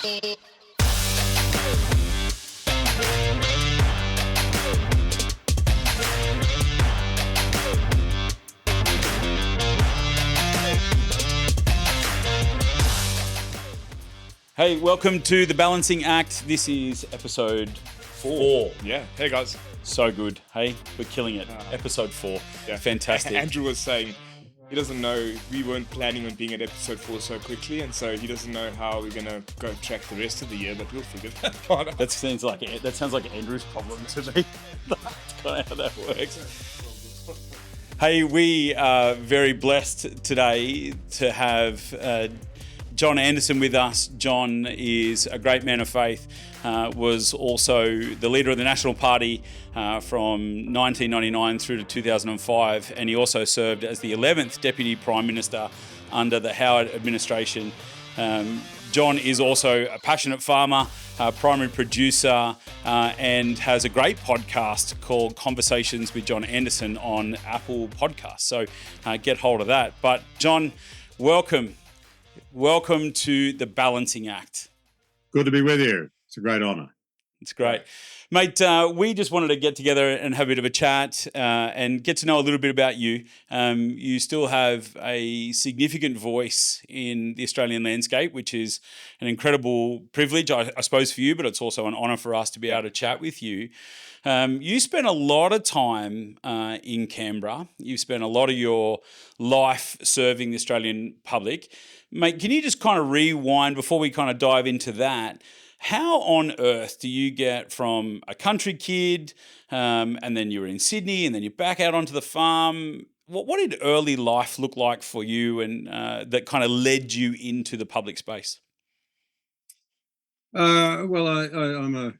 Hey, welcome to The Balancing Act. This is episode 4. Yeah. Hey, guys. So good. Hey, we're killing it. Episode 4. Yeah. Fantastic. Andrew was saying he doesn't know, we weren't planning on being at episode 4 so quickly, and so he doesn't know how we're going to go track the rest of the year, but we'll figure that part out. That sounds like Andrew's problem to me. That's kind of how that works. Hey, we are very blessed today to have John Anderson with us. John is a great man of faith, was also the leader of the National Party from 1999 through to 2005, and he also served as the 11th Deputy Prime Minister under the Howard administration. John is also a passionate farmer, primary producer, and has a great podcast called Conversations with John Anderson on Apple Podcasts. So get hold of that. But John, welcome. Welcome to The Balancing Act. Good to be with you. It's a great honour. It's great. Mate, we just wanted to get together and have a bit of a chat and get to know a little bit about you. You still have a significant voice in the Australian landscape, which is an incredible privilege, I suppose, for you, but it's also an honour for us to be able to chat with you. You spent a lot of time in Canberra. You've spent a lot of your life serving the Australian public. Mate, can you just kind of rewind before we kind of dive into that? How on earth do you get from a country kid and then you're in Sydney and then you're back out onto the farm? What did early life look like for you and that kind of led you into the public space? Well, I'm a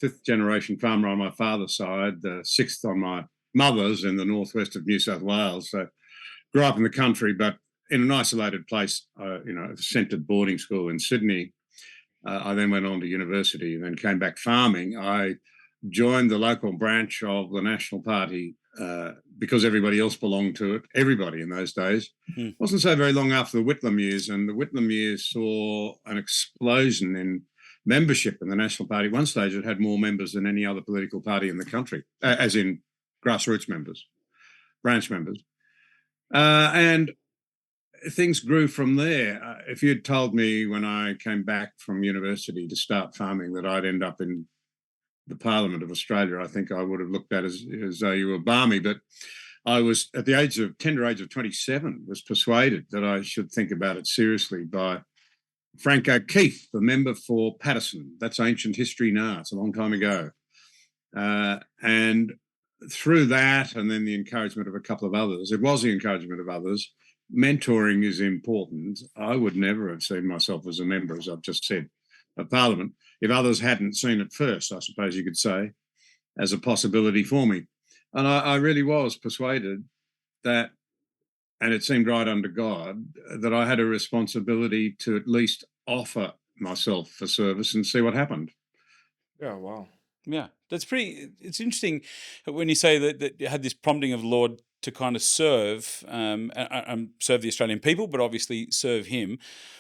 fifth generation farmer on my father's side, sixth on my mother's in the northwest of New South Wales. So grew up in the country, but in an isolated place, a centred boarding school in Sydney. I then went on to university and then came back farming. I joined the local branch of the National Party because everybody else belonged to it. Everybody in those days. It wasn't so very long after the Whitlam years, and the Whitlam years saw an explosion in membership in the National Party. At one stage, it had more members than any other political party in the country, as in grassroots members, branch members. And things grew from there. If you'd told me when I came back from university to start farming that I'd end up in the Parliament of Australia, I think I would have looked at as though you were balmy. But I was, at the tender age of 27, was persuaded that I should think about it seriously by Frank O'Keefe, the member for Paterson. That's ancient history now. It's a long time ago. And through that, and then the encouragement of a couple of others, it was the encouragement of others. Mentoring is important. I would never have seen myself as a member, as I've just said, of Parliament, if others hadn't seen it first, I suppose you could say, as a possibility for me. And I really was persuaded that, and it seemed right under God, that I had a responsibility to at least offer myself for service and see what happened. Yeah, wow. Yeah, it's interesting when you say that you had this prompting of the Lord to kind of serve serve the Australian people, but obviously serve him.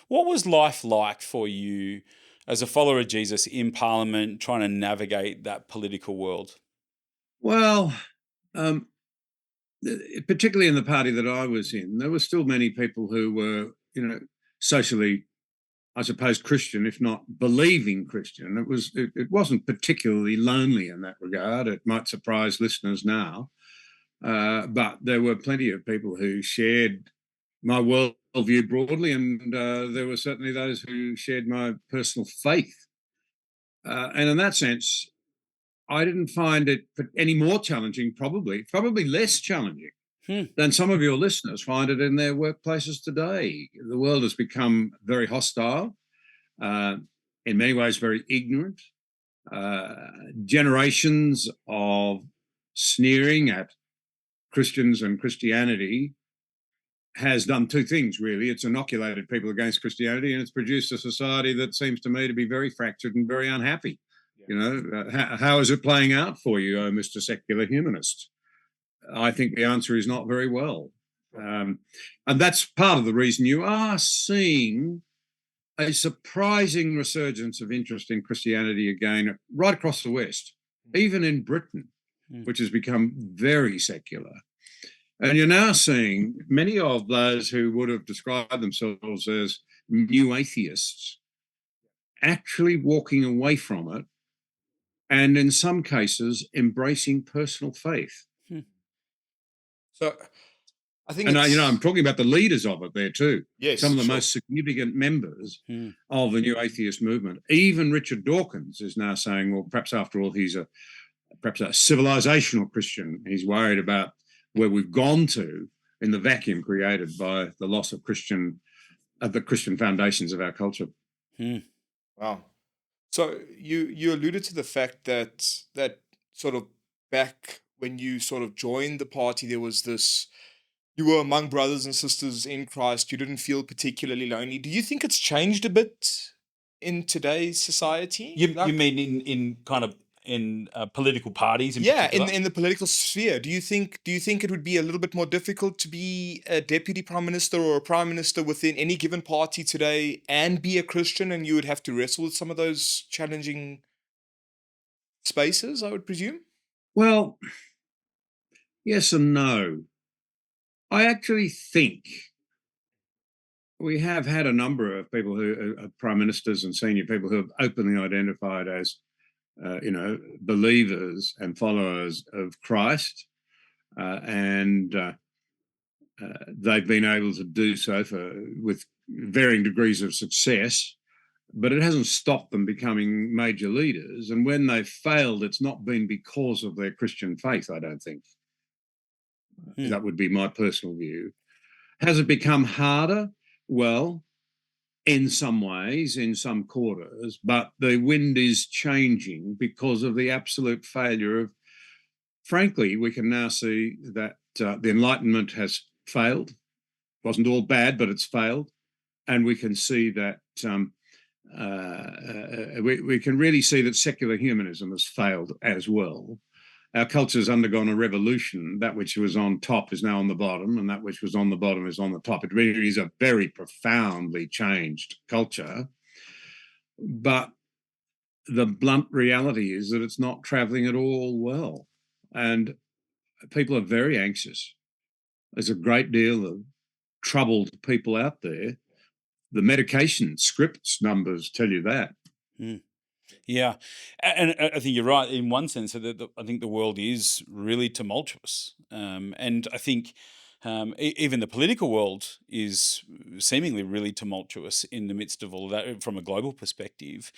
What was life like for you as a follower of Jesus in Parliament, trying to navigate that political world? Well, particularly in the party that I was in, there were still many people who were, socially, I suppose, Christian, if not believing Christian. It wasn't particularly lonely in that regard. It might surprise listeners now. But there were plenty of people who shared my worldview broadly, and there were certainly those who shared my personal faith. And in that sense, I didn't find it any more challenging, probably less challenging than some of your listeners find it in their workplaces today. The world has become very hostile, in many ways very ignorant. Generations of sneering at Christians and Christianity has done two things, really. It's inoculated people against Christianity, and it's produced a society that seems to me to be very fractured and very unhappy. How is it playing out for you, Mr. Secular Humanist? I think the answer is not very well. And that's part of the reason you are seeing a surprising resurgence of interest in Christianity again, right across the West, even in Britain, which has become very secular. And you're now seeing many of those who would have described themselves as new atheists actually walking away from it, and in some cases embracing personal faith. So I think And it's, I'm talking about the leaders of it there too. yes, Some of the sure. most significant members of the new atheist movement. Even Richard Dawkins is now saying, well, perhaps after all, he's perhaps a civilizational Christian. He's worried about where we've gone to in the vacuum created by the loss of the Christian foundations of our culture. Wow. So you alluded to the fact that sort of back when you sort of joined the party, there was this, you were among brothers and sisters in Christ. You didn't feel particularly lonely. Do you think it's changed a bit in today's society? You mean in kind of in political parties? Yeah, particular? in the political sphere. Do you think it would be a little bit more difficult to be a deputy prime minister or a prime minister within any given party today and be a Christian, and you would have to wrestle with some of those challenging spaces, I would presume? Well, yes and no. I actually think we have had a number of people who are prime ministers and senior people who have openly identified as, believers and followers of Christ, and they've been able to do so with varying degrees of success. But it hasn't stopped them becoming major leaders. And when they've failed, it's not been because of their Christian faith, I don't think. That would be my personal view. Has it become harder? Well, in some ways, in some quarters, but the wind is changing because of the absolute failure of, frankly, we can now see that the Enlightenment has failed. It wasn't all bad, but it's failed. And we can see that we can really see that secular humanism has failed as well. Our culture has undergone a revolution. That which was on top is now on the bottom, and that which was on the bottom is on the top. It really is a very profoundly changed culture. But the blunt reality is that it's not traveling at all well. And people are very anxious. There's a great deal of troubled people out there. The medication scripts numbers tell you that. Yeah, and I think you're right in one sense. That I think the world is really tumultuous, and I think even the political world is seemingly really tumultuous in the midst of all of that from a global perspective.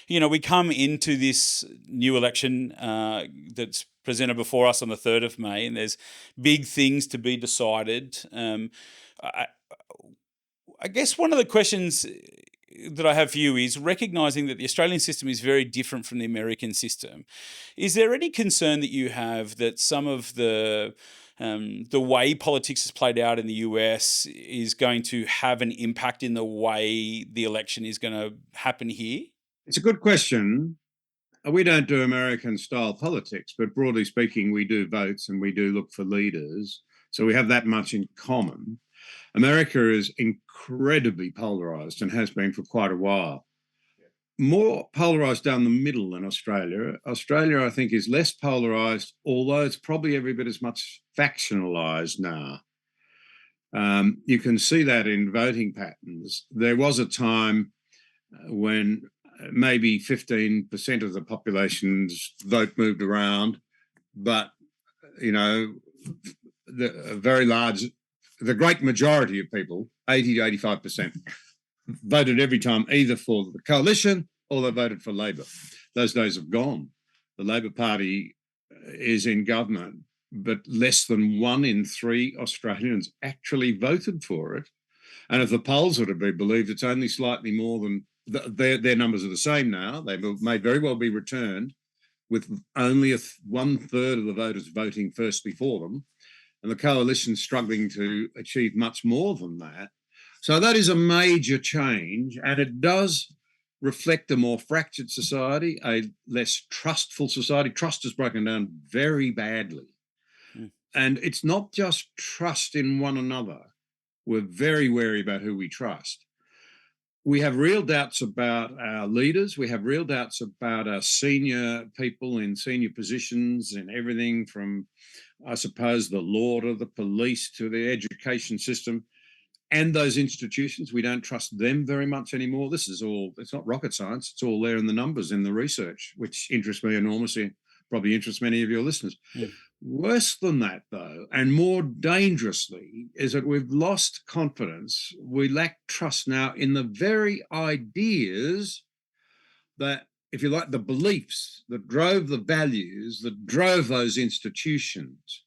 We come into this new election that's presented before us on the 3rd of May, and there's big things to be decided. I guess one of the questions that I have for you is recognising that the Australian system is very different from the American system. Is there any concern that you have that some of the way politics is played out in the US is going to have an impact in the way the election is going to happen here? It's a good question. We don't do American-style politics, but broadly speaking, we do votes and we do look for leaders. So we have that much in common. America is incredibly polarised and has been for quite a while. More polarised down the middle than Australia. Australia, I think, is less polarised, although it's probably every bit as much factionalised now. You can see that in voting patterns. There was a time when maybe 15% of the population's vote moved around, but, the great majority of people, 80 to 85%, voted every time either for the coalition or they voted for Labor. Those days have gone. The Labor Party is in government, but less than 1 in 3 Australians actually voted for it. And if the polls are to be believed, it's only slightly more than their numbers are the same now. They may very well be returned with only 1/3 of the voters voting firstly for them, and the coalition struggling to achieve much more than that. So that is a major change, and it does reflect a more fractured society, a less trustful society. Trust has broken down very badly. And it's not just trust in one another. We're very wary about who we trust. we have real doubts about our leaders. We have real doubts about our senior people in senior positions in everything from, I suppose, the law to the police to the education system and those institutions. We don't trust them very much anymore. This is all, it's not rocket science. It's all there in the numbers, in the research, which interests me enormously, probably interests many of your listeners. Mm. Worse than that, though, and more dangerously, is that we've lost confidence. We lack trust now in the very ideas that, if you like, the beliefs that drove the values that drove those institutions.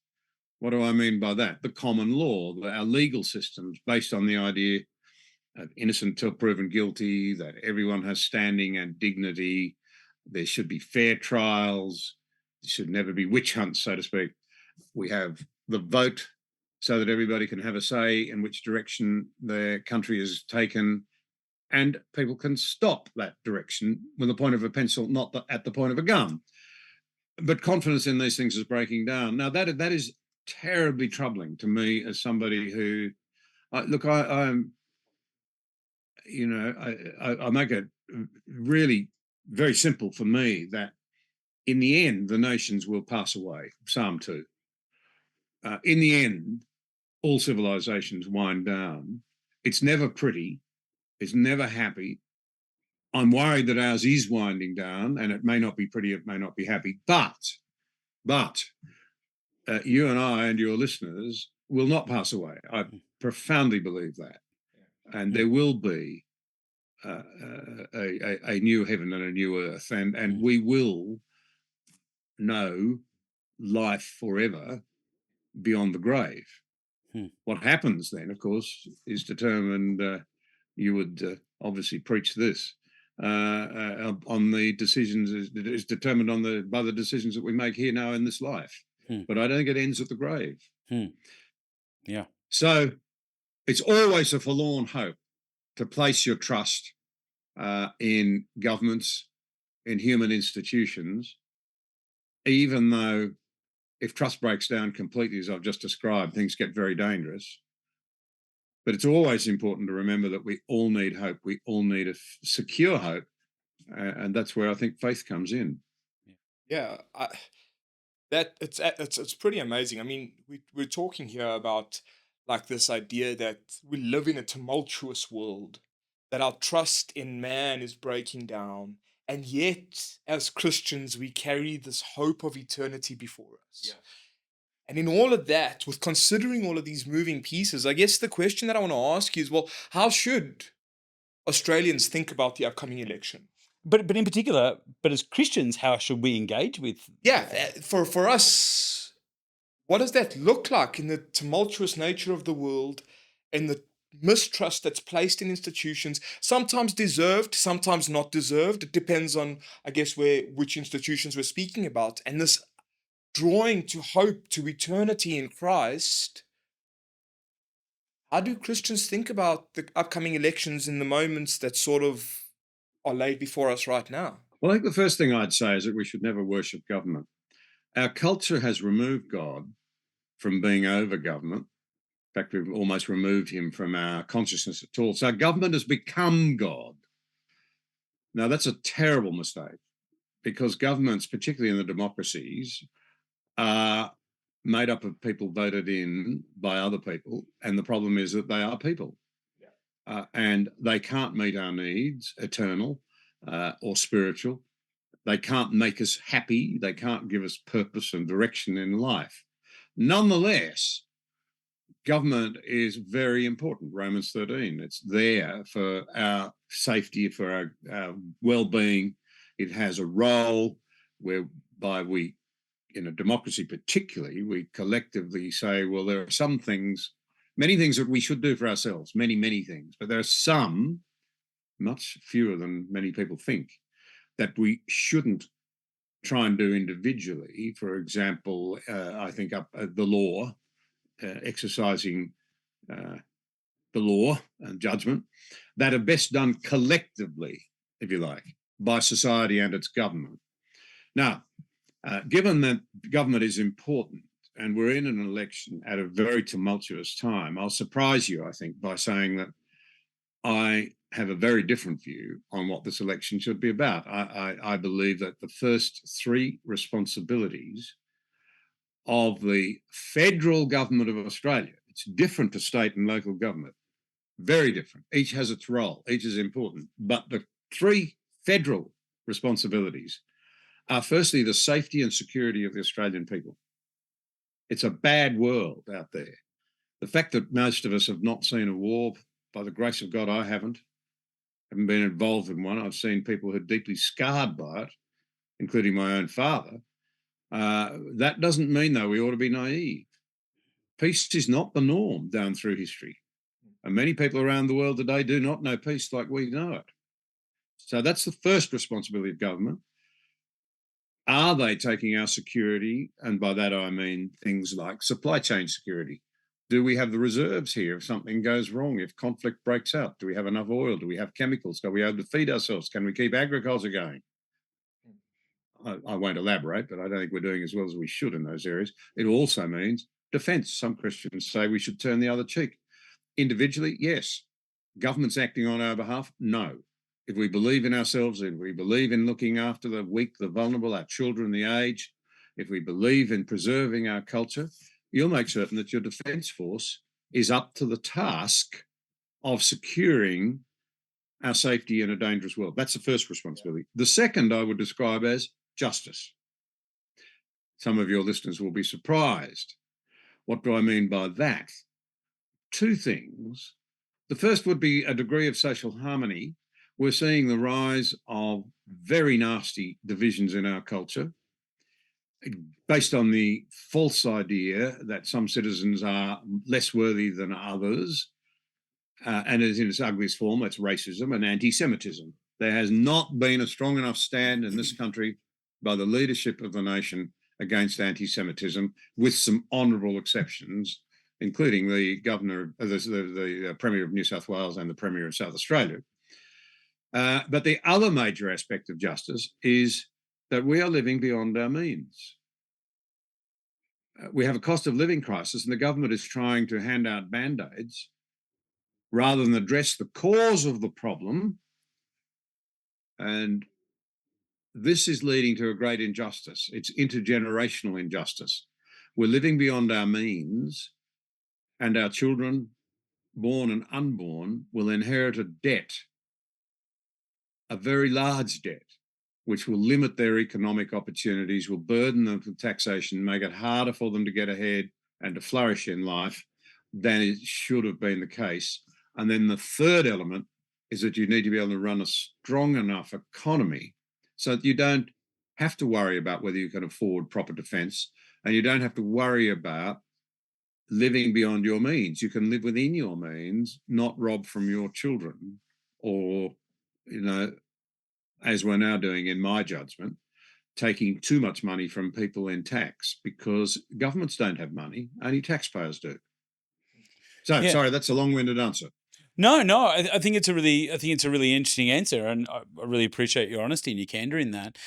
What do I mean by that? The common law, our legal systems based on the idea of innocent till proven guilty, that everyone has standing and dignity, there should be fair trials, there should never be witch hunts, so to speak. We have the vote so that everybody can have a say in which direction their country is taken, and people can stop that direction with the point of a pencil, not at the point of a gun. But confidence in these things is breaking down. Now, that is terribly troubling to me as somebody who, I'm, you know, I make it really very simple for me that in the end, the nations will pass away. Psalm 2. In the end, all civilizations wind down. It's never pretty. It's never happy. I'm worried that ours is winding down, and it may not be pretty, it may not be happy, but you and I and your listeners will not pass away. I profoundly believe that. And there will be a new heaven and a new earth, and we will know life forever beyond the grave. What happens then, of course, is determined, you would obviously preach this, on the decisions, is determined by the decisions that we make here now in this life. But I don't think it ends at the grave. Yeah. So it's always a forlorn hope to place your trust in governments, in human institutions, even though if trust breaks down completely, as I've just described, things get very dangerous. But it's always important to remember that we all need hope. We all need a secure hope. And that's where I think faith comes in. Yeah, it's pretty amazing. I mean, we're talking here about like this idea that we live in a tumultuous world, that our trust in man is breaking down, and yet as Christians we carry this hope of eternity before us. Yeah. And in all of that, with considering all of these moving pieces, I guess the question that I want to ask you is, well, how should Australians think about the upcoming election? But in particular, but as Christians, how should we engage with? Yeah, for us, what does that look like in the tumultuous nature of the world and the mistrust that's placed in institutions, sometimes deserved, sometimes not deserved? It depends on, I guess, which institutions we're speaking about. And this drawing to hope, to eternity in Christ. How do Christians think about the upcoming elections in the moments that sort of are laid before us right now? Well, I think the first thing I'd say is that we should never worship government. Our culture has removed God from being over government. In fact, we've almost removed him from our consciousness at all. So government has become God. Now, that's a terrible mistake, because governments, particularly in the democracies, are made up of people voted in by other people. And the problem is that they are people. And they can't meet our needs, eternal or spiritual. They can't make us happy. They can't give us purpose and direction in life. Nonetheless, government is very important. Romans 13, it's there for our safety, for our well-being. It has a role whereby we, in a democracy particularly, we collectively say, well, there are some things, many things that we should do for ourselves, many, many things, but there are some, much fewer than many people think, that we shouldn't try and do individually. For example, I think the law, exercising the law and judgment, that are best done collectively, if you like, by society and its government. Now, given that government is important and we're in an election at a very tumultuous time, I'll surprise you, I think, by saying that I have a very different view on what this election should be about. I believe that the first three responsibilities of the federal government of Australia, it's different to state and local government, very different. Each has its role, each is important. But the three federal responsibilities are firstly the safety and security of the Australian people. It's a bad world out there. The fact that most of us have not seen a war, by the grace of God, I haven't been involved in one. I've seen people who are deeply scarred by it, including my own father. That doesn't mean, though, we ought to be naive. Peace is not the norm down through history. And many people around the world today do not know peace like we know it. So that's the first responsibility of government. Are they taking our security? And by that, I mean things like supply chain security. Do we have the reserves here if something goes wrong, if conflict breaks out? Do we have enough oil? Do we have chemicals? Are we able to feed ourselves? Can we keep agriculture going? I won't elaborate, but I don't think we're doing as well as we should in those areas. It also means defence. Some Christians say we should turn the other cheek. Individually, yes. Governments acting on our behalf, no. If we believe in ourselves, if we believe in looking after the weak, the vulnerable, our children, the aged, if we believe in preserving our culture, you'll make certain that your defence force is up to the task of securing our safety in a dangerous world. That's the first responsibility. The second I would describe as justice. Some of your listeners will be surprised. What do I mean by that? Two things. The first would be a degree of social harmony. We're seeing the rise of very nasty divisions in our culture based on the false idea that some citizens are less worthy than others. And in its ugliest form, it's racism and anti-Semitism. There has not been a strong enough stand in this country by the leadership of the nation against anti-Semitism, with some honourable exceptions, including the governor, the Premier of New South Wales and the Premier of South Australia. But the other major aspect of justice is that we are living beyond our means. We have a cost of living crisis, and the government is trying to hand out band-aids rather than address the cause of the problem. And this is leading to a great injustice. It's intergenerational injustice. We're living beyond our means, and our children, born and unborn, will inherit a debt, a very large debt, which will limit their economic opportunities, will burden them with taxation, make it harder for them to get ahead and to flourish in life than it should have been the case. And then the third element is that you need to be able to run a strong enough economy so that you don't have to worry about whether you can afford proper defence, and you don't have to worry about living beyond your means. You can live within your means, not rob from your children, or, as we're now doing, in my judgment, taking too much money from people in tax, because governments don't have money, only taxpayers do. So, yeah. Sorry, that's a long-winded answer. No, I think it's a really interesting answer, and I really appreciate your honesty and your candor in that.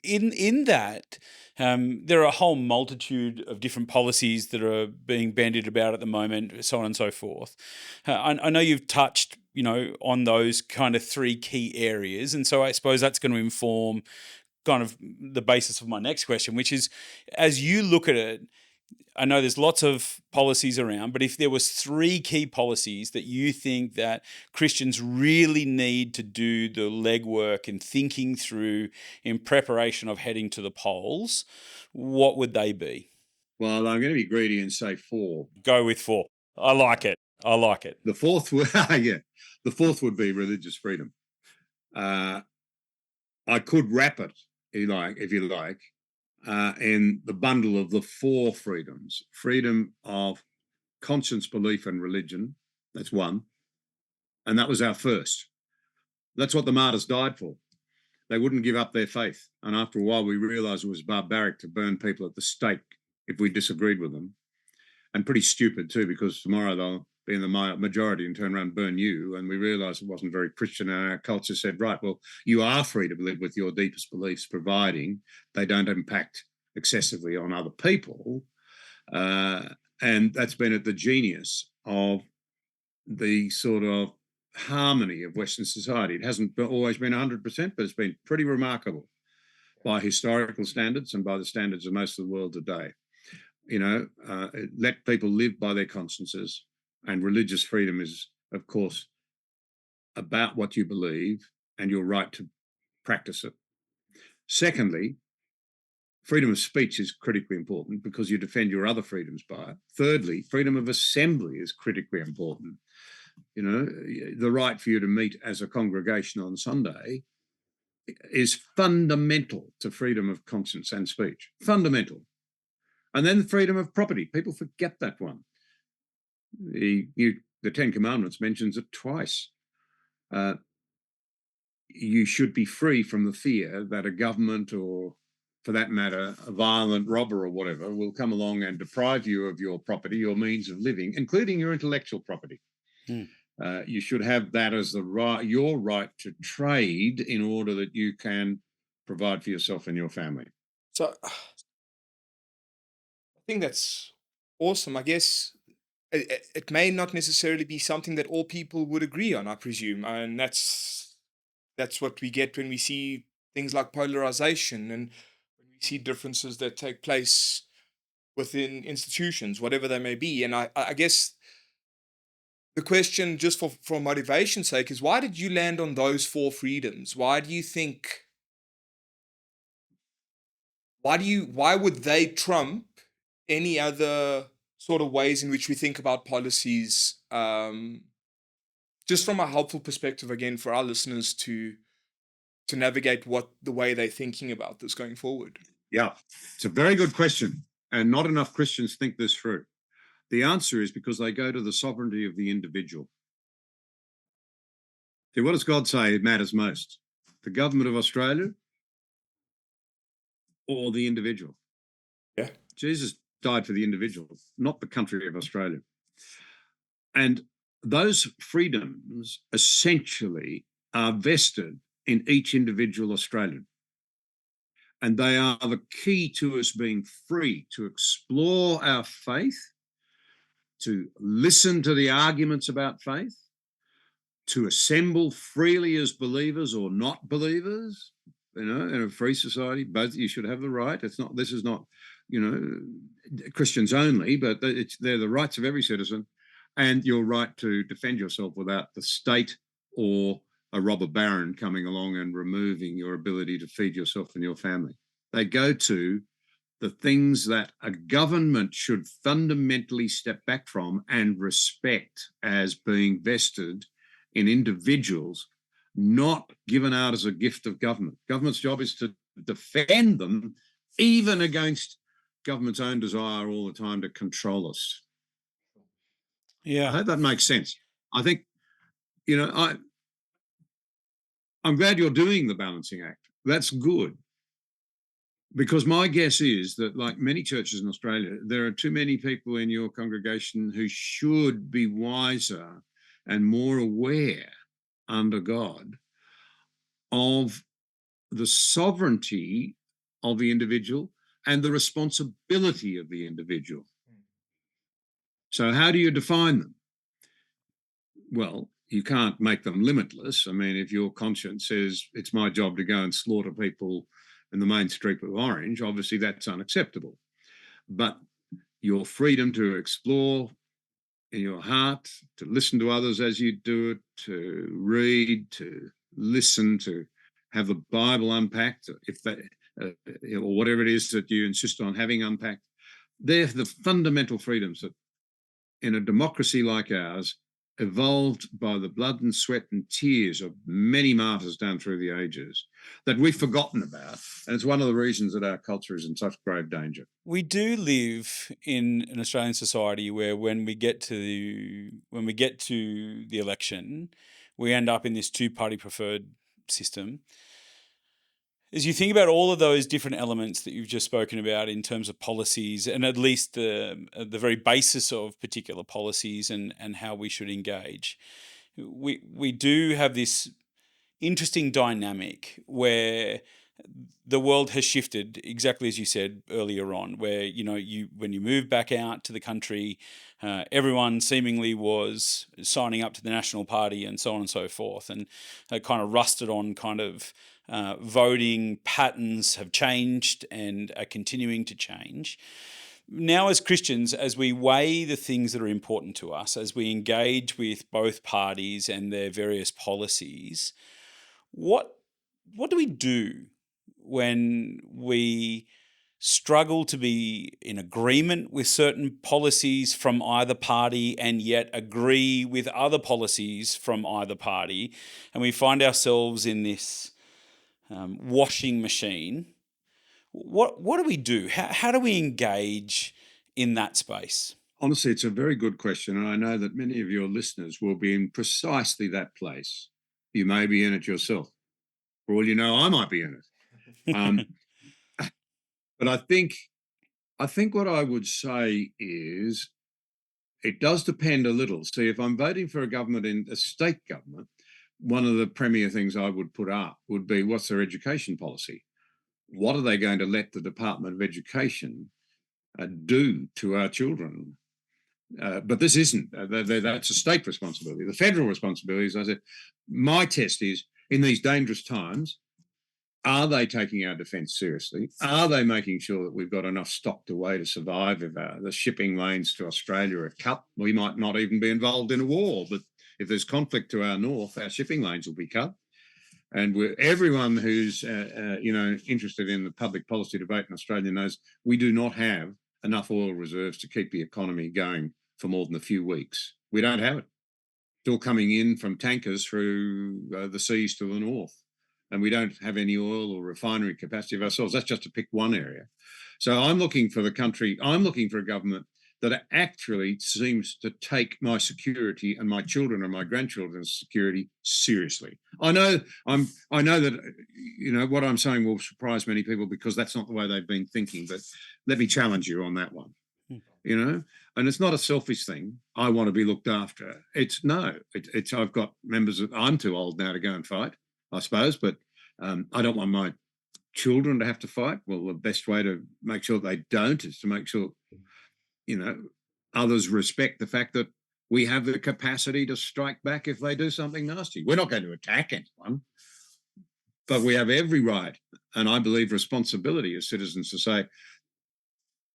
In that, there are a whole multitude of different policies that are being bandied about at the moment, so on and so forth. I know you've touched, on those kind of three key areas, and so I suppose that's going to inform kind of the basis of my next question, which is, as you look at it, I know there's lots of policies around, but if there was three key policies that you think that Christians really need to do the legwork and thinking through in preparation of heading to the polls, what would they be? Well, I'm going to be greedy and say 4. Go with 4. I like it. The fourth would, the fourth would be religious freedom. I could wrap it, if you like, in the bundle of the 4 freedoms. Freedom of conscience, belief and religion, that's one. And that was our first. That's what the martyrs died for. They wouldn't give up their faith. And after a while, we realised it was barbaric to burn people at the stake if we disagreed with them. And pretty stupid too, because tomorrow they'll be in the majority and turn around and burn you. And we realised it wasn't very Christian, and our culture said, right, well, you are free to live with your deepest beliefs, providing they don't impact excessively on other people. And that's been at the genius of the sort of harmony of Western society. It hasn't always been 100%, but it's been pretty remarkable by historical standards and by the standards of most of the world today. Let people live by their consciences, and religious freedom is, of course, about what you believe and your right to practice it. Secondly, freedom of speech is critically important because you defend your other freedoms by it. Thirdly, freedom of assembly is critically important. The right for you to meet as a congregation on Sunday is fundamental to freedom of conscience and speech. Fundamental. And then the freedom of property. People forget that one. The Ten Commandments mentions it twice. You should be free from the fear that a government, or for that matter, a violent robber or whatever, will come along and deprive you of your property, your means of living, including your intellectual property. You should have that as your right to trade in order that you can provide for yourself and your family. So I think that's awesome. I guess it may not necessarily be something that all people would agree on, I presume. And that's what we get when we see things like polarization and when we see differences that take place within institutions, whatever they may be. And I guess the question, just for motivation's sake, is why did you land on those 4 freedoms? Why do you think? Why would they trump any other sort of ways in which we think about policies? Just from a helpful perspective, again, for our listeners to navigate the way they're thinking about this going forward. Yeah, it's a very good question, and not enough Christians think this through. The answer is because they go to the sovereignty of the individual. See, what does God say matters most? The government of Australia or the individual? Yeah. Jesus died for the individual, not the country of Australia. And those freedoms essentially are vested in each individual Australian. And they are the key to us being free to explore our faith, to listen to the arguments about faith, to assemble freely as believers or not believers. In a free society, both you should have the right. This is not, Christians only, but they're the rights of every citizen, and your right to defend yourself without the state or a robber baron coming along and removing your ability to feed yourself and your family. They go to the things that a government should fundamentally step back from and respect as being vested in individuals, not given out as a gift of government. Government's job is to defend them, even against government's own desire all the time to control us. Yeah. I hope that makes sense. I think, I'm glad you're doing the balancing act. That's good. Because my guess is that, like many churches in Australia, there are too many people in your congregation who should be wiser and more aware under God of the sovereignty of the individual and the responsibility of the individual. So how do you define them? Well, you can't make them limitless. I mean, if your conscience says it's my job to go and slaughter people in the main street with orange, obviously that's unacceptable. But your freedom to explore in your heart, to listen to others as you do it, to read, to listen, to have the Bible unpacked, if that, or whatever it is that you insist on having unpacked, they're the fundamental freedoms that in a democracy like ours evolved by the blood and sweat and tears of many martyrs down through the ages that we've forgotten about. And it's one of the reasons that our culture is in such grave danger. We do live in an Australian society where when we get to the election, we end up in this 2-party preferred system. As you think about all of those different elements that you've just spoken about in terms of policies, and at least the very basis of particular policies and how we should engage, we do have this interesting dynamic where the world has shifted exactly as you said earlier on, where when you move back out to the country, everyone seemingly was signing up to the National Party and so on and so forth, and kind of rusted on kind of voting patterns have changed and are continuing to change. Now, as Christians, as we weigh the things that are important to us, as we engage with both parties and their various policies, what do we do when we struggle to be in agreement with certain policies from either party and yet agree with other policies from either party, and we find ourselves in this washing machine? What do we do? How do we engage in that space? Honestly, it's a very good question, and I know that many of your listeners will be in precisely that place. You may be in it yourself. For all you know, I might be in it. But I think what I would say is it does depend a little. See, if I'm voting for a government in a state government, one of the premier things I would put up would be, what's their education policy? What are they going to let the Department of Education do to our children? But this isn't. That's a state responsibility. The federal responsibility, as I said, my test is, in these dangerous times, are they taking our defence seriously? Are they making sure that we've got enough stocked away to survive if the shipping lanes to Australia are cut? We might not even be involved in a war, but if there's conflict to our north, our shipping lanes will be cut. And everyone who's interested in the public policy debate in Australia knows we do not have enough oil reserves to keep the economy going for more than a few weeks. We don't have it. Still coming in from tankers through the seas to the north. And we don't have any oil or refinery capacity of ourselves. That's just to pick one area. So I'm looking for a government that actually seems to take my security and my children and my grandchildren's security seriously. I know that what I'm saying will surprise many people because that's not the way they've been thinking, but let me challenge you on that one. And it's not a selfish thing. I want to be looked after. I've got members I'm too old now to go and fight, I suppose, but I don't want my children to have to fight. Well, the best way to make sure they don't is to make sure, others respect the fact that we have the capacity to strike back if they do something nasty. We're not going to attack anyone, but we have every right, and I believe responsibility as citizens, to say,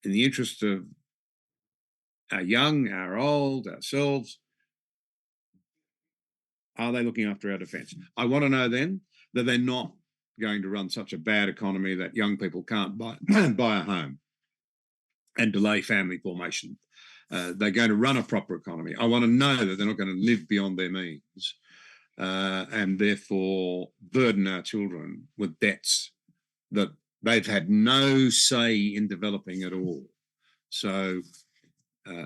in the interest of our young, our old, ourselves, are they looking after our defence? I want to know then that they're not going to run such a bad economy that young people can't buy a home and delay family formation. They're going to run a proper economy. I want to know that they're not going to live beyond their means and therefore burden our children with debts that they've had no say in developing at all. So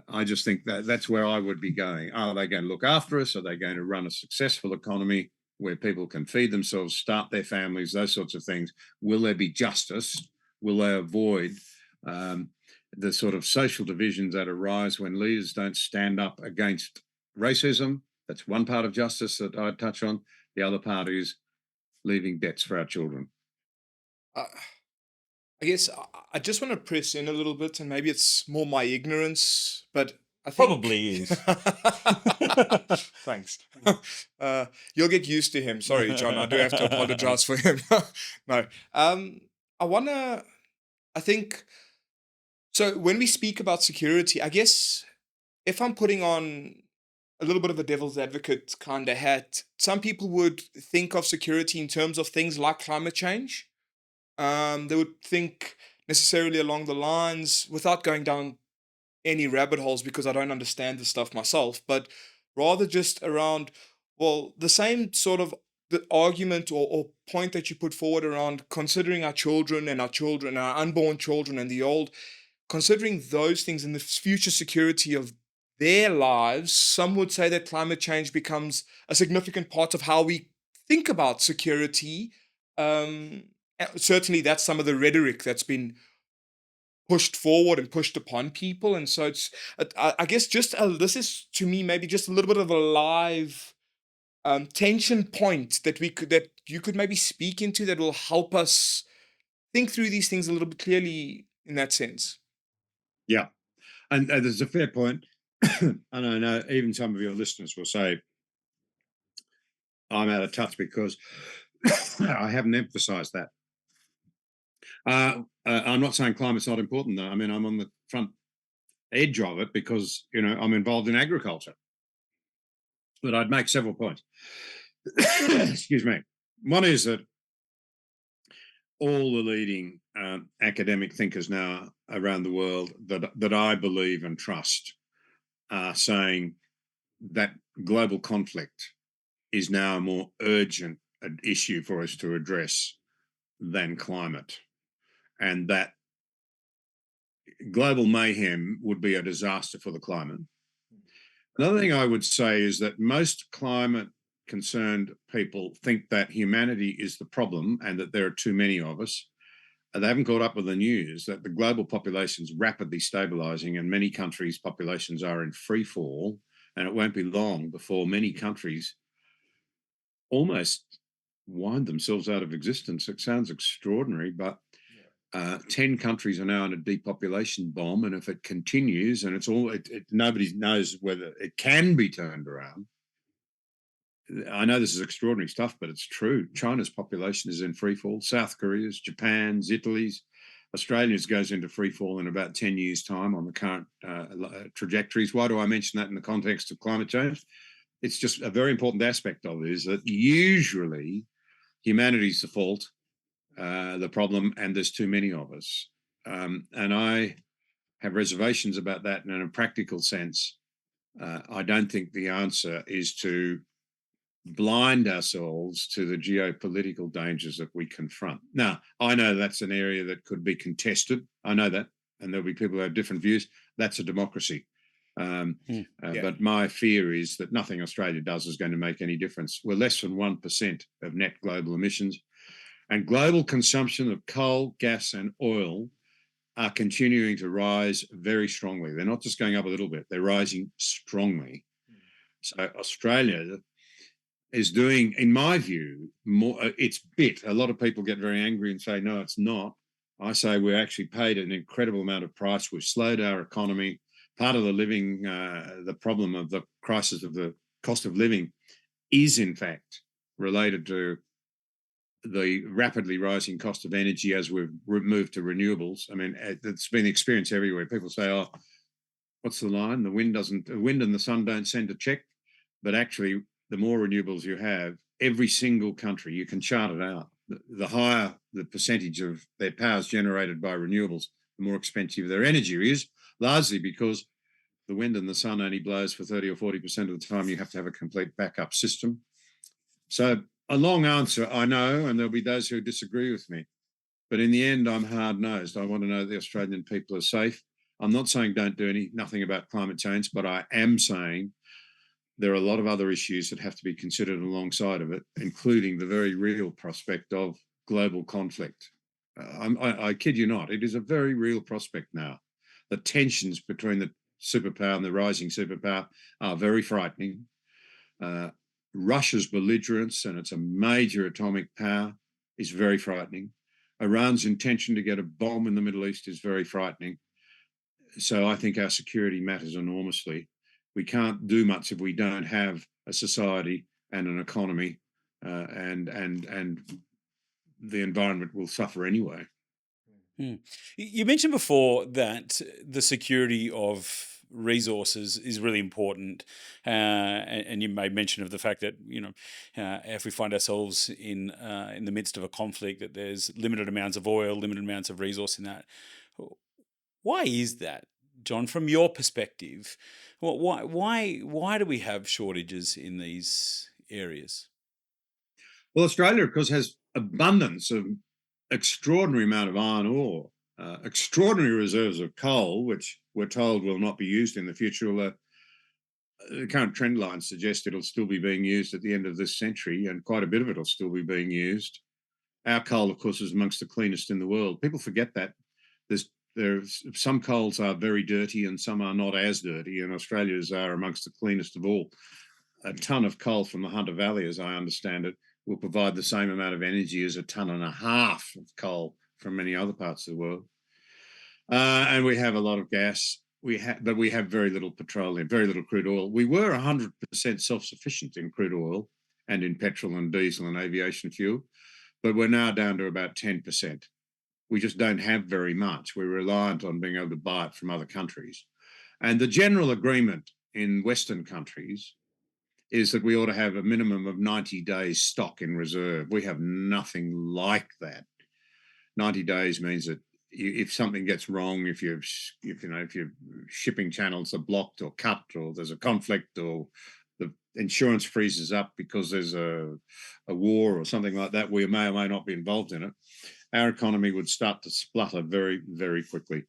I just think that's where I would be going. Are they going to look after us? Are they going to run a successful economy where people can feed themselves, start their families, those sorts of things? Will there be justice? Will they avoid the sort of social divisions that arise when leaders don't stand up against racism? That's one part of justice that I'd touch on. The other part is leaving debts for our children. I guess I just want to press in a little bit, and maybe it's more my ignorance, but I think... Probably is. Thanks. You'll get used to him. Sorry, John, I do have to apologize for him. No. I think, so when we speak about security, I guess if I'm putting on a little bit of a devil's advocate kind of hat, some people would think of security in terms of things like climate change. They would think necessarily along the lines, without going down any rabbit holes because I don't understand the stuff myself, but rather just around, well, the same sort of the argument or point that you put forward around considering our children, our unborn children and the old, considering those things in the future security of their lives. Some would say that climate change becomes a significant part of how we think about security. Certainly that's some of the rhetoric that's been pushed forward and pushed upon people. And so it's, I guess, this is to me maybe just a little bit of a live tension point that you could maybe speak into that will help us think through these things a little bit clearly in that sense. Yeah. And there's a fair point. And I know even some of your listeners will say, I'm out of touch because I haven't emphasized that. I'm not saying climate's not important, though. I mean, I'm on the front edge of it because, I'm involved in agriculture. But I'd make several points. Excuse me. One is that all the leading academic thinkers now around the world that I believe and trust are saying that global conflict is now a more urgent issue for us to address than climate, and that global mayhem would be a disaster for the climate. Another thing I would say is that most climate concerned people think that humanity is the problem and that there are too many of us. They haven't caught up with the news that the global population is rapidly stabilizing and many countries' populations are in free fall, and it won't be long before many countries almost wind themselves out of existence. It sounds extraordinary, but 10 countries are now in a depopulation bomb, and if it continues, and nobody knows whether it can be turned around. I know this is extraordinary stuff, but it's true. China's population is in free fall. South Korea's, Japan's, Italy's, Australia's goes into free fall in about 10 years' time on the current trajectories. Why do I mention that in the context of climate change? It's just a very important aspect of it is that usually humanity's the fault, the problem, and there's too many of us. And I have reservations about that. And in a practical sense, I don't think the answer is to blind ourselves to the geopolitical dangers that we confront. Now, I know that's an area that could be contested. I know that, and there'll be people who have different views. That's a democracy. But my fear is that nothing Australia does is going to make any difference. We're less than 1% of net global emissions, and global consumption of coal, gas, and oil are continuing to rise very strongly. They're not just going up a little bit, they're rising strongly. So Australia is doing, in my view, more. It's bit. A lot of people get very angry and say, no, it's not. I say we're actually paid an incredible amount of price. We've slowed our economy. Part of the problem of the crisis of the cost of living is, in fact, related to the rapidly rising cost of energy as we've moved to renewables. I mean, it's been the experience everywhere. People say, oh, what's the line? The wind and the sun don't send a check. But actually, the more renewables you have, every single country, you can chart it out. The higher the percentage of their powers generated by renewables, the more expensive their energy is, largely because the wind and the sun only blows for 30 or 40% of the time. You have to have a complete backup system. So a long answer, I know, and there'll be those who disagree with me. But in the end, I'm hard-nosed. I want to know the Australian people are safe. I'm not saying don't do nothing about climate change, but I am saying there are a lot of other issues that have to be considered alongside of it, including the very real prospect of global conflict. I kid you not, it is a very real prospect now. The tensions between the superpower and the rising superpower are very frightening. Russia's belligerence, and it's a major atomic power, is very frightening. Iran's intention to get a bomb in the Middle East is very frightening. So I think our security matters enormously. We can't do much if we don't have a society and an economy, and the environment will suffer anyway. You mentioned before that the security of resources is really important, and you made mention of the fact that if we find ourselves in the midst of a conflict, that there's limited amounts of oil, limited amounts of resource in that. Why is that, John? From your perspective, why do we have shortages in these areas? Well, Australia, of course, has abundance of extraordinary amount of iron ore, extraordinary reserves of coal, which we're told will not be used in the future. Although the current trend lines suggest it'll still be being used at the end of this century, and quite a bit of it will still be being used. Our coal, of course, is amongst the cleanest in the world. People forget that. There's some coals are very dirty and some are not as dirty, and Australia's are amongst the cleanest of all. A ton of coal from the Hunter Valley, as I understand it, will provide the same amount of energy as a ton and a half of coal from many other parts of the world. And we have a lot of gas. But we have very little petroleum, very little crude oil. We were 100% self-sufficient in crude oil and in petrol and diesel and aviation fuel, but we're now down to about 10%. We just don't have very much. We're reliant on being able to buy it from other countries. And the general agreement in Western countries is that we ought to have a minimum of 90 days stock in reserve. We have nothing like that. 90 days means that if something gets wrong, if your shipping channels are blocked or cut, or there's a conflict, or the insurance freezes up because there's a war or something like that, we may or may not be involved in it, our economy would start to splutter very, very quickly.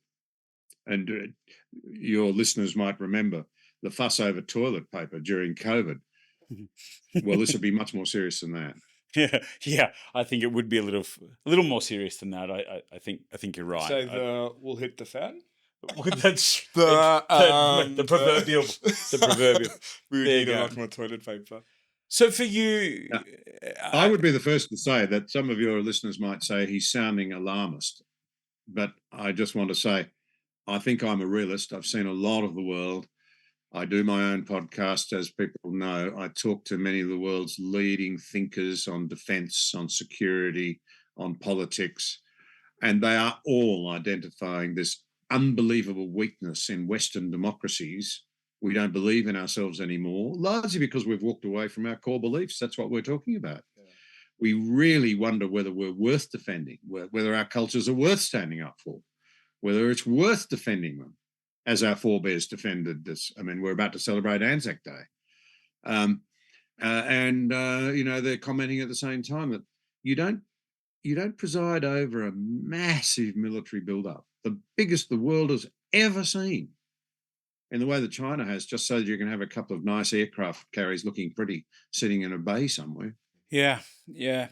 And your listeners might remember the fuss over toilet paper during COVID. Well, this would be much more serious than that. Yeah. I think it would be a little more serious than that. I think you're right. So we'll hit the fan. That's The proverbial. The proverbial. We would There need you a go. lot more toilet paper. So for you, I would be the first to say that some of your listeners might say he's sounding alarmist, but I just want to say I think I'm a realist. I've seen a lot of the world. I do my own podcast, as people know. I talk to many of the world's leading thinkers on defense, on security, on politics, and they are all identifying this unbelievable weakness in Western democracies. We don't believe in ourselves anymore, largely because we've walked away from our core beliefs. That's what we're talking about. Yeah. We really wonder whether we're worth defending, whether our cultures are worth standing up for, whether it's worth defending them, as our forebears defended this. I mean, we're about to celebrate Anzac Day. They're commenting at the same time that you don't preside over a massive military buildup, the biggest the world has ever seen, in the way that China has, just so that you can have a couple of nice aircraft carriers looking pretty sitting in a bay somewhere. Yeah,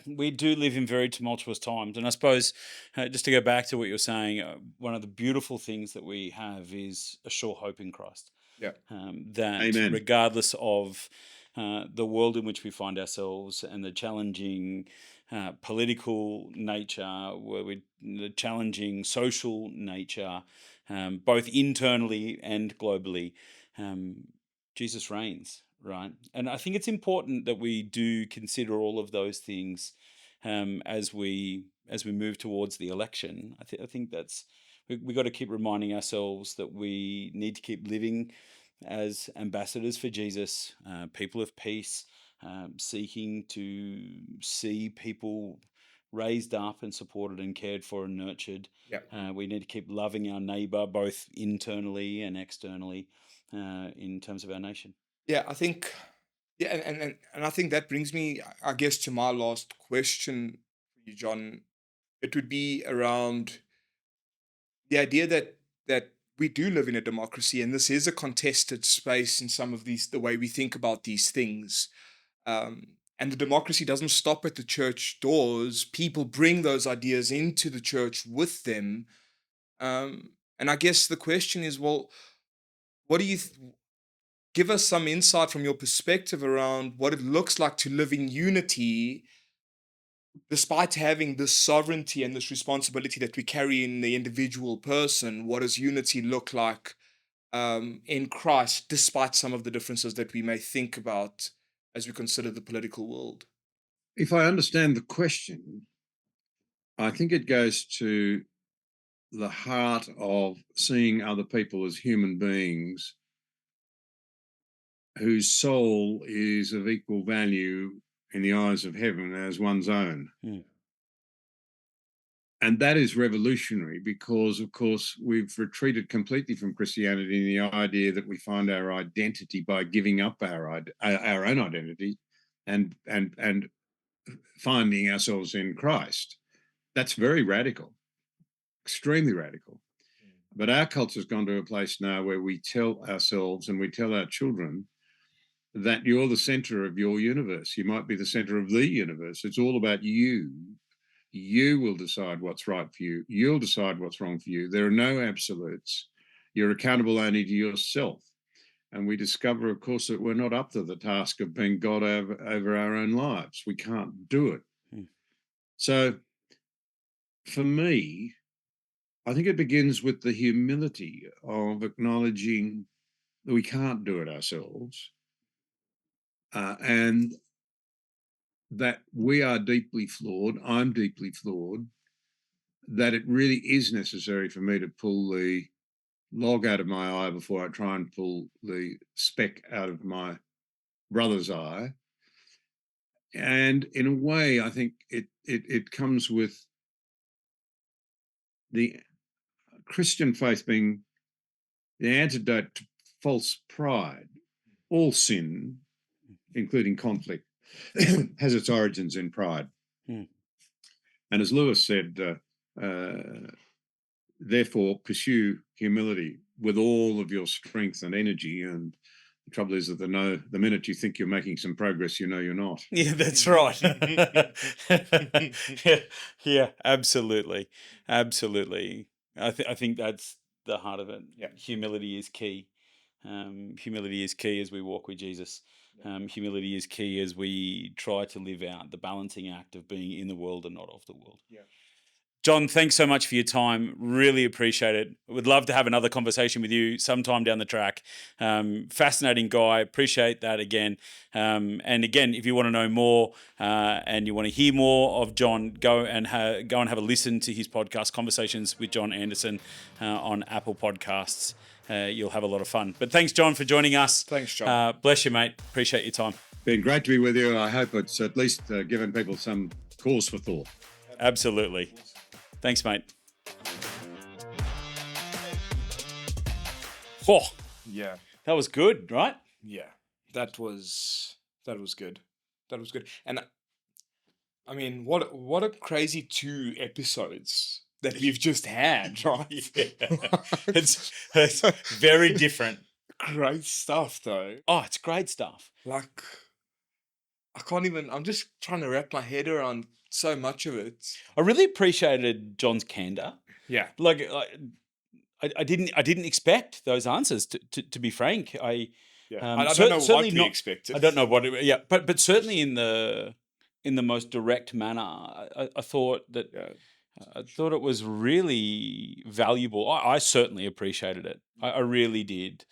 we do live in very tumultuous times, and I suppose just to go back to what you're saying, one of the beautiful things that we have is a sure hope in Christ. Yeah, that Amen. Regardless of the world in which we find ourselves and the challenging political nature, the challenging social nature, both internally and globally, Jesus reigns. Right. And I think it's important that we do consider all of those things as we move towards the election. I think that's we got to keep reminding ourselves that we need to keep living as ambassadors for Jesus, people of peace, seeking to see people raised up and supported and cared for and nurtured. Yeah. We need to keep loving our neighbor, both internally and externally, in terms of our nation. Yeah, I think, and I think that brings me, I guess, to my last question for you, John. It would be around the idea that we do live in a democracy, and this is a contested space in some of the way we think about these things. And the democracy doesn't stop at the church doors. People bring those ideas into the church with them. And I guess the question is, well, what do you give us some insight from your perspective around what it looks like to live in unity despite having this sovereignty and this responsibility that we carry in the individual person? What does unity look like in Christ, despite some of the differences that we may think about as we consider the political world? If I understand the question, I think it goes to the heart of seeing other people as human beings whose soul is of equal value in the eyes of heaven as one's own. Mm. And that is revolutionary because, of course, we've retreated completely from Christianity in the idea that we find our identity by giving up our own identity and finding ourselves in Christ. That's very radical, extremely radical. But our culture's gone to a place now where we tell ourselves and we tell our children that you're the center of your universe. You might be the center of the universe. It's all about you. You will decide what's right for you. You'll decide what's wrong for you. There are no absolutes. You're accountable only to yourself. And we discover, of course, that we're not up to the task of being God over our own lives. We can't do it. So for me, I think it begins with the humility of acknowledging that we can't do it ourselves, and that we are deeply flawed. I'm deeply flawed. That it really is necessary for me to pull the log out of my eye before I try and pull the speck out of my brother's eye. And in a way, I think it comes with the Christian faith being the antidote to false pride. All sin, including conflict, has its origins in pride. Mm. And as Lewis said, therefore pursue humility with all of your strength and energy. And the trouble is that the minute you think you're making some progress, you know you're not. Yeah, that's right. yeah, absolutely, absolutely. I think that's the heart of it. Yeah. Humility is key. Humility is key as we walk with Jesus. Humility is key as we try to live out the balancing act of being in the world and not of the world. Yeah. John, thanks so much for your time. Really appreciate it. Would love to have another conversation with you sometime down the track. Fascinating guy. Appreciate that again. And again, if you want to know more and you want to hear more of John, go and have a listen to his podcast, Conversations with John Anderson, on Apple Podcasts. You'll have a lot of fun. But thanks, John, for joining us. Thanks, John. Bless you, mate. Appreciate your time. Been great to be with you. I hope it's at least given people some cause for thought. Absolutely. Thanks, mate. Oh, Yeah. that was good, right? Yeah. That was good. That was good. And I mean, what a crazy 2 episodes that we've just had, right? It's very different. Great stuff though. Oh, it's great stuff. Like, I'm just trying to wrap my head around so much of it. I really appreciated John's candor. Yeah. Like, I didn't expect those answers. To be frank, I don't know what we expected. I don't know what. But certainly in the most direct manner, I thought that. Yeah. I thought it was really valuable. I certainly appreciated it. I really did.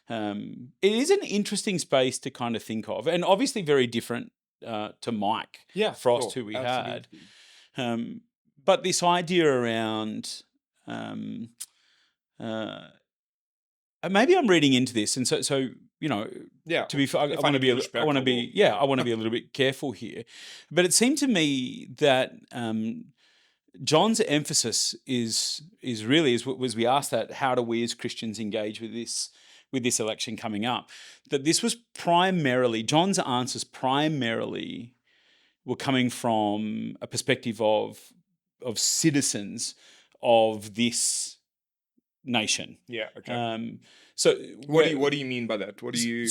It is an interesting space to kind of think of, and obviously very different to Mike Frost, who we had. But this idea around, maybe I'm reading into this, and so you know, to be, I want to be, I want to be, I want to be a little bit careful here. But it seemed to me that John's emphasis is really was we asked that, how do we as Christians engage with this election coming up? That this was primarily, John's answers primarily were coming from a perspective of citizens of this nation. Yeah. Okay. So what do you mean by that? What do you?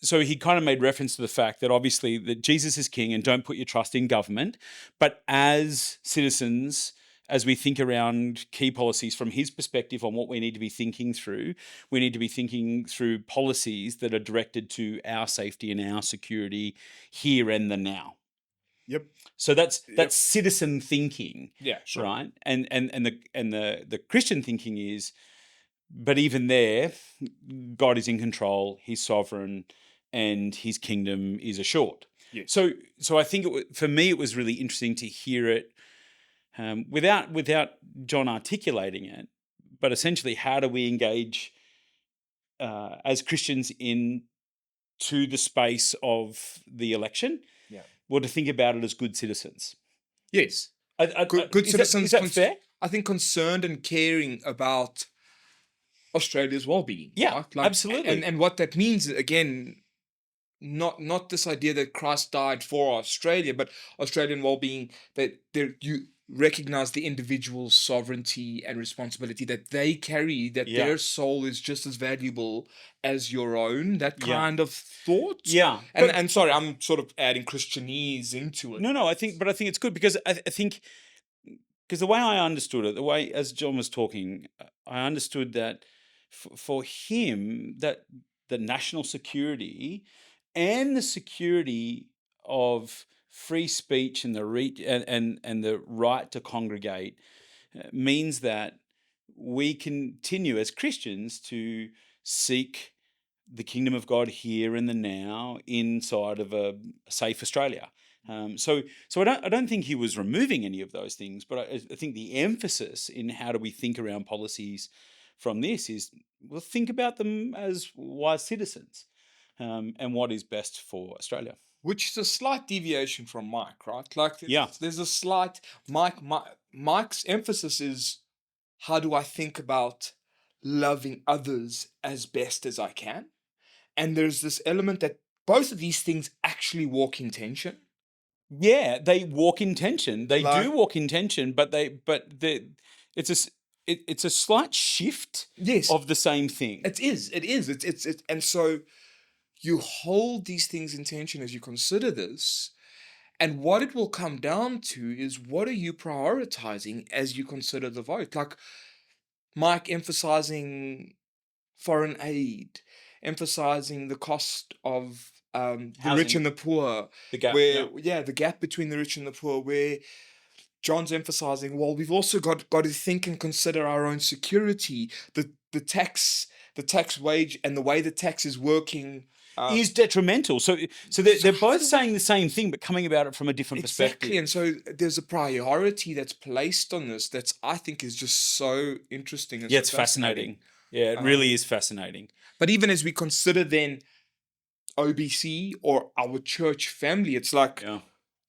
So he kind of made reference to the fact that obviously that Jesus is king and don't put your trust in government, but as citizens, as we think around key policies from his perspective on what we need to be thinking through, we need to be thinking through policies that are directed to our safety and our security here and the now. Yep. So that's citizen thinking. Yeah, sure. Right? And the Christian thinking is, but even there, God is in control, he's sovereign, and his kingdom is assured. Yes. So I think for me it was really interesting to hear it without John articulating it, but essentially how do we engage as Christians into the space of the election? Yeah. Well, to think about it as good citizens. Yes. Good citizens. Is that fair? I think concerned and caring about Australia's well-being. Yeah, right? absolutely. And what that means, again, not this idea that Christ died for Australia, but Australian well-being, that you recognize the individual's sovereignty and responsibility that they carry, that their soul is just as valuable as your own, that kind of thought. Yeah. And sorry, I'm sort of adding Christianese into it. No, I think it's good because I think, because the way I understood it, the way as John was talking, I understood that for him, that the national security and the security of free speech and and the right to congregate means that we continue as Christians to seek the kingdom of God here and the now inside of a safe Australia. So I don't think he was removing any of those things, but I think the emphasis in how do we think around policies from this is, well, think about them as wise citizens, and what is best for Australia. Which is a slight deviation from Mike, right? Like Yeah. there's a slight Mike's emphasis is, how do I think about loving others as best as I can? And there's this element that both of these things actually walk in tension. Yeah, they walk in tension. They do Like- walk in tension, but it's a slight shift Yes, of the same thing. it is. And so you hold these things in tension as you consider this. And what it will come down to is, what are you prioritizing as you consider the vote? Like Mike emphasizing foreign aid, emphasizing the cost of the rich Housing. and the poor, The gap. where Yeah. the gap between the rich and the poor, where John's emphasizing, well, we've also got to think and consider our own security, the tax wage and the way the tax is working. Is detrimental. So they're both saying the same thing, but coming about it from a different Exactly, perspective. and so there's a priority that's placed on this that's, I think, is just so interesting. And Yeah, so it's fascinating. Yeah, it really is fascinating. But even as we consider then OBC or our church family, it's like Yeah.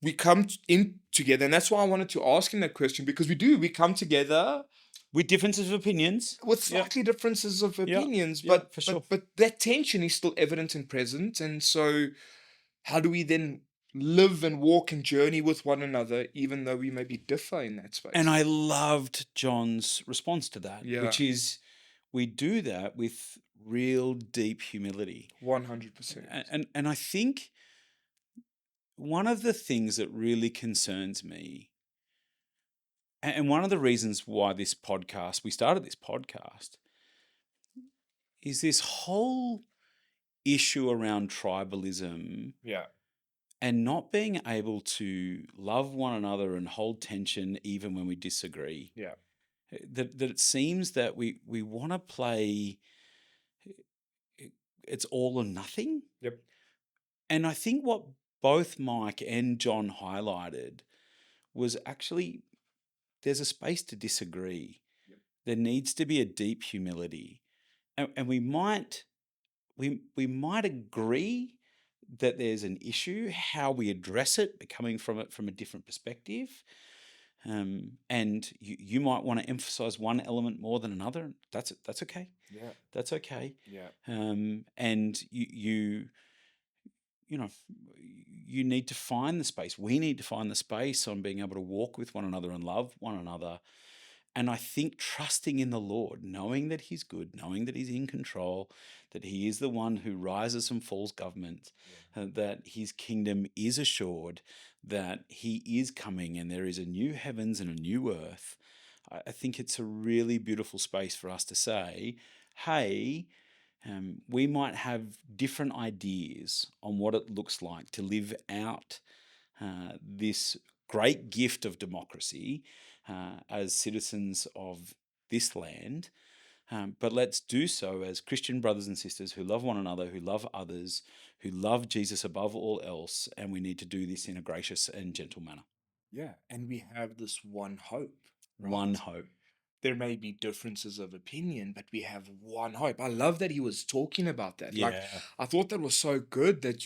we come in together, and that's why I wanted to ask him that question, because we come together With differences of opinions. with slightly differences of opinions, Yeah, but for sure. but that tension is still evident and present. And so how do we then live and walk and journey with one another, even though we maybe differ in that space? And I loved John's response to that, Yeah. which is, we do that with real deep humility. 100%. And I think one of the things that really concerns me, and one of the reasons why we started this podcast, is this whole issue around tribalism Yeah. and not being able to love one another and hold tension even when we disagree. Yeah. That it seems that we want to play, it's all or nothing. Yep. And I think what both Mike and John highlighted was actually, there's a space to disagree. Yep. There needs to be a deep humility. And we might agree that there's an issue, how we address it, coming from it from a different perspective. And you might want to emphasize one element more than another. That's okay. Yeah. That's okay. Yeah. And you need to find the space. We need to find the space on being able to walk with one another and love one another. And I think trusting in the Lord, knowing that He's good, knowing that He's in control, that He is the one who rises and falls government, that His kingdom is assured, that He is coming and there is a new heavens and a new earth. I think it's a really beautiful space for us to say, hey, we might have different ideas on what it looks like to live out this great gift of democracy as citizens of this land. But let's do so as Christian brothers and sisters who love one another, who love others, who love Jesus above all else. And we need to do this in a gracious and gentle manner. Yeah. And we have this one hope. Right? One hope. There may be differences of opinion, but we have one hope. I love that he was talking about that. Yeah. Like, I thought that was so good that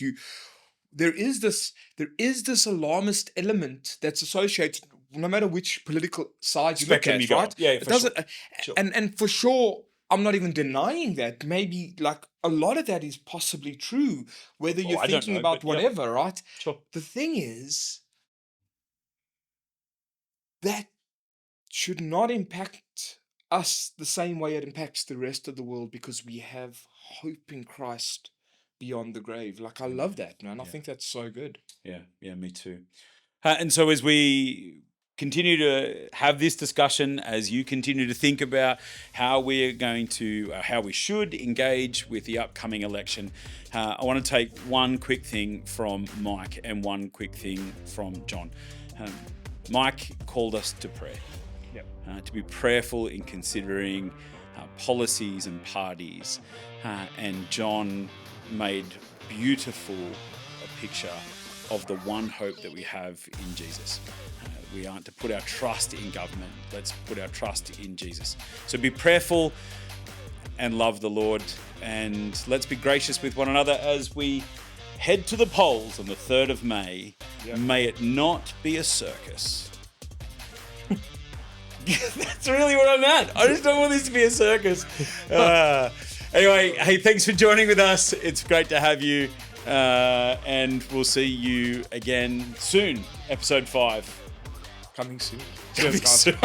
there is this alarmist element that's associated, no matter which political side you look Spectrum at, you go. right? Yeah, It for doesn't, Sure. and for sure, I'm not even denying that. Maybe like a lot of that is possibly true, whether you're I don't thinking know, about but yeah. whatever, right? Sure. The thing is, that should not impact us the same way it impacts the rest of the world, because we have hope in Christ beyond the grave. Like, I love that, man. I think that's so good. Yeah, me too. And so as we continue to have this discussion as you continue to think about how we should engage with the upcoming election. I want to take one quick thing from Mike and one quick thing from John. Mike called us to prayer. Yep. To be prayerful in considering policies and parties. And John made beautiful a picture of the one hope that we have in Jesus. We aren't to put our trust in government. Let's put our trust in Jesus. So be prayerful and love the Lord. And let's be gracious with one another as we head to the polls on the 3rd of May. Yeah. May it not be a circus. That's really what I'm at. I just don't want this to be a circus. Anyway, hey, thanks for joining with us. It's great to have you. And we'll see you again soon. Episode 5. Coming soon. Coming soon.